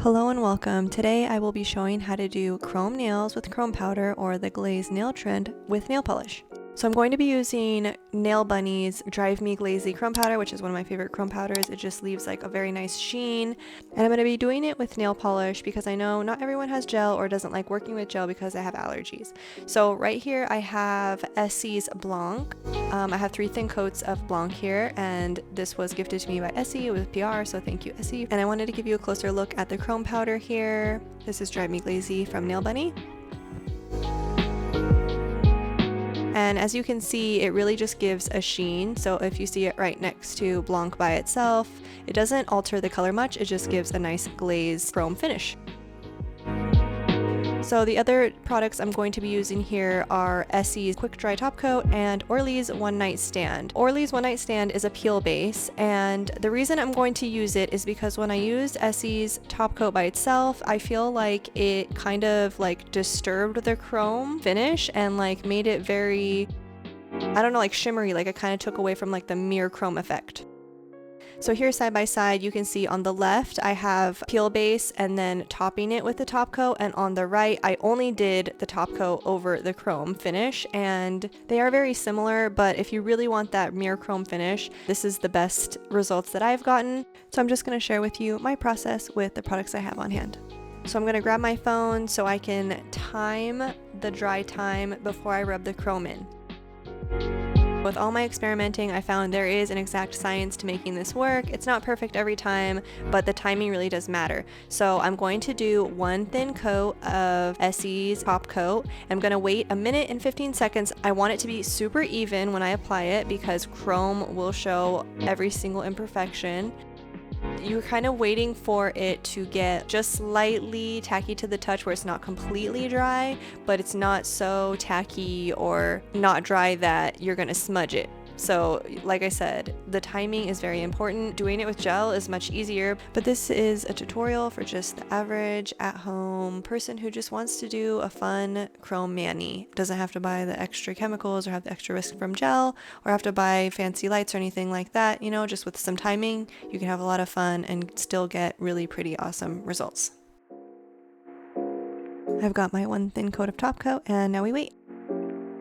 Hello and welcome. Today I will be showing how to do chrome nails with chrome powder or the glazed nail trend with nail polish. So I'm going to be using Nail Bunny's Drive Me Glazy chrome powder, which is one of my favorite chrome powders. It just leaves like a very nice sheen. And I'm going to be doing it with nail polish because I know not everyone has gel or doesn't like working with gel because I have allergies. So right here I have Essie's Blanc. I have 3 thin coats of Blanc here, and this was gifted to me by Essie. It was PR, so thank you, Essie. And I wanted to give you a closer look at the chrome powder here. This is Drive Me Glazy from Nail Bunny. And as you can see, it really just gives a sheen. So if you see it right next to Blanc by itself, it doesn't alter the color much. It just gives a nice glazed chrome finish. So the other products I'm going to be using here are Essie's Quick Dry Top Coat and Orly's One Night Stand. Orly's One Night Stand is a peel base, and the reason I'm going to use it is because when I used Essie's top coat by itself, I feel like it kind of like disturbed the chrome finish and like made it very, I don't know, like shimmery, like it kind of took away from like the mirror chrome effect. So here side by side, you can see on the left, I have peel base and then topping it with the top coat. And on the right, I only did the top coat over the chrome finish, and they are very similar. But if you really want that mirror chrome finish, this is the best results that I've gotten. So I'm just going to share with you my process with the products I have on hand. So I'm going to grab my phone so I can time the dry time before I rub the chrome in. With all my experimenting, I found there is an exact science to making this work. It's not perfect every time, but the timing really does matter. So I'm going to do 1 thin coat of Essie's top coat. I'm going to wait 1 minute and 15 seconds. I want it to be super even when I apply it because chrome will show every single imperfection. You're kind of waiting for it to get just slightly tacky to the touch where it's not completely dry, but it's not so tacky or not dry that you're going to smudge it. So like I said, the timing is very important. Doing it with gel is much easier, but this is a tutorial for just the average at-home person who just wants to do a fun chrome mani. Doesn't have to buy the extra chemicals or have the extra risk from gel or have to buy fancy lights or anything like that. You know, just with some timing, you can have a lot of fun and still get really pretty awesome results. I've got my 1 thin coat of top coat, and now we wait.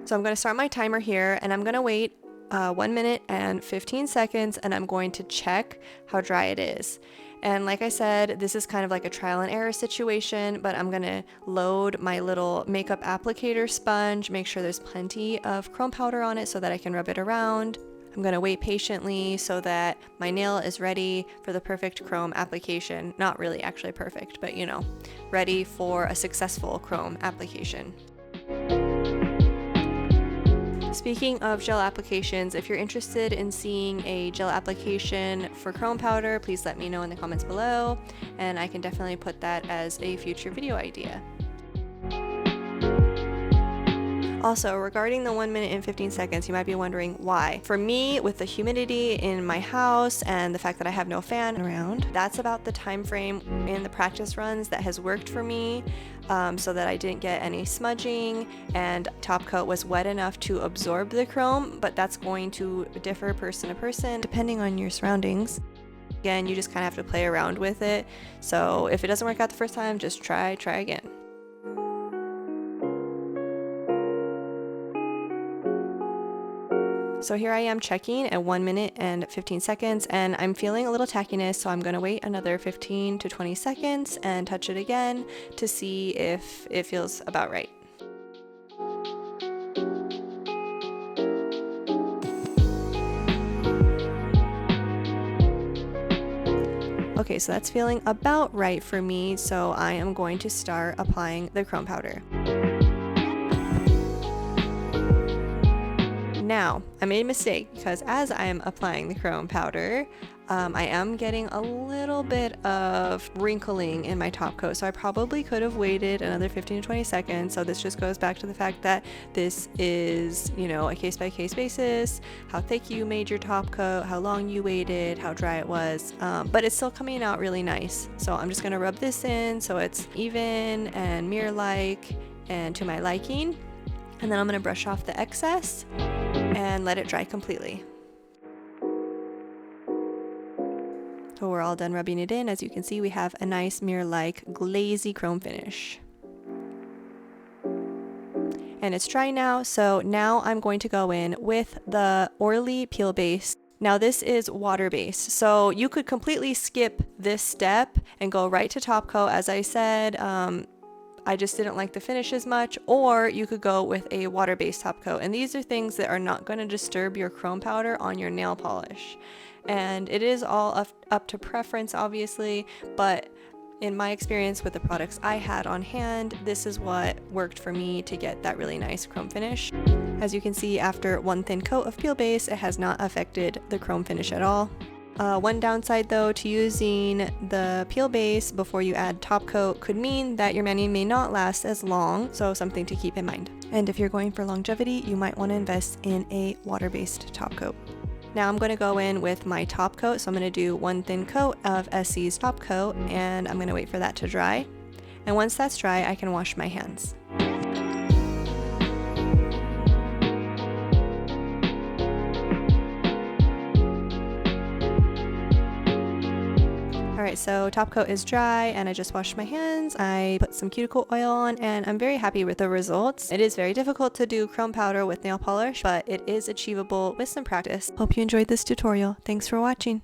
So I'm going to start my timer here, and I'm going to wait 1 minute and 15 seconds, and I'm going to check how dry it is. And like I said, this is kind of like a trial and error situation, but I'm gonna load my little makeup applicator sponge, make sure there's plenty of chrome powder on it so that I can rub it around. I'm gonna wait patiently so that my nail is ready for the perfect chrome application. Not really actually perfect, but you know, ready for a successful chrome application. Speaking of gel applications, if you're interested in seeing a gel application for chrome powder, please let me know in the comments below, and I can definitely put that as a future video idea. Also, regarding the 1 minute and 15 seconds, you might be wondering why. For me, with the humidity in my house and the fact that I have no fan around, that's about the time frame in the practice runs that has worked for me, so that I didn't get any smudging and top coat was wet enough to absorb the chrome, but that's going to differ person to person depending on your surroundings. Again, you just kind of have to play around with it. So if it doesn't work out the first time, just try again. So here I am checking at 1 minute and 15 seconds, and I'm feeling a little tackiness, so I'm going to wait another 15 to 20 seconds and touch it again to see if it feels about right. Okay, so that's feeling about right for me, so I am going to start applying the chrome powder. Now, I made a mistake because as I am applying the chrome powder, I am getting a little bit of wrinkling in my top coat, so I probably could have waited another 15 to 20 seconds. So this just goes back to the fact that this is, you know, a case-by-case basis, how thick you made your top coat, how long you waited, how dry it was, but it's still coming out really nice. So I'm just gonna rub this in so it's even and mirror-like and to my liking, and then I'm gonna brush off the excess and let it dry completely. So we're all done rubbing it in. As you can see, we have a nice mirror-like glazy chrome finish. And it's dry now, so now I'm going to go in with the Orly peel base. Now this is water-based, so you could completely skip this step and go right to top coat. As I said, I just didn't like the finish as much, or you could go with a water-based top coat. And these are things that are not going to disturb your chrome powder on your nail polish. And it is all up to preference, obviously, but in my experience with the products I had on hand, this is what worked for me to get that really nice chrome finish. As you can see, after one thin coat of peel base, it has not affected the chrome finish at all. One downside though to using the peel base before you add top coat could mean that your mani may not last as long, so something to keep in mind. And if you're going for longevity, you might want to invest in a water-based top coat. Now I'm going to go in with my top coat, so I'm going to do one thin coat of Essie's top coat, and I'm going to wait for that to dry. And once that's dry, I can wash my hands. Alright, so top coat is dry and I just washed my hands. I put some cuticle oil on and I'm very happy with the results. It is very difficult to do chrome powder with nail polish, but it is achievable with some practice. Hope you enjoyed this tutorial. Thanks for watching.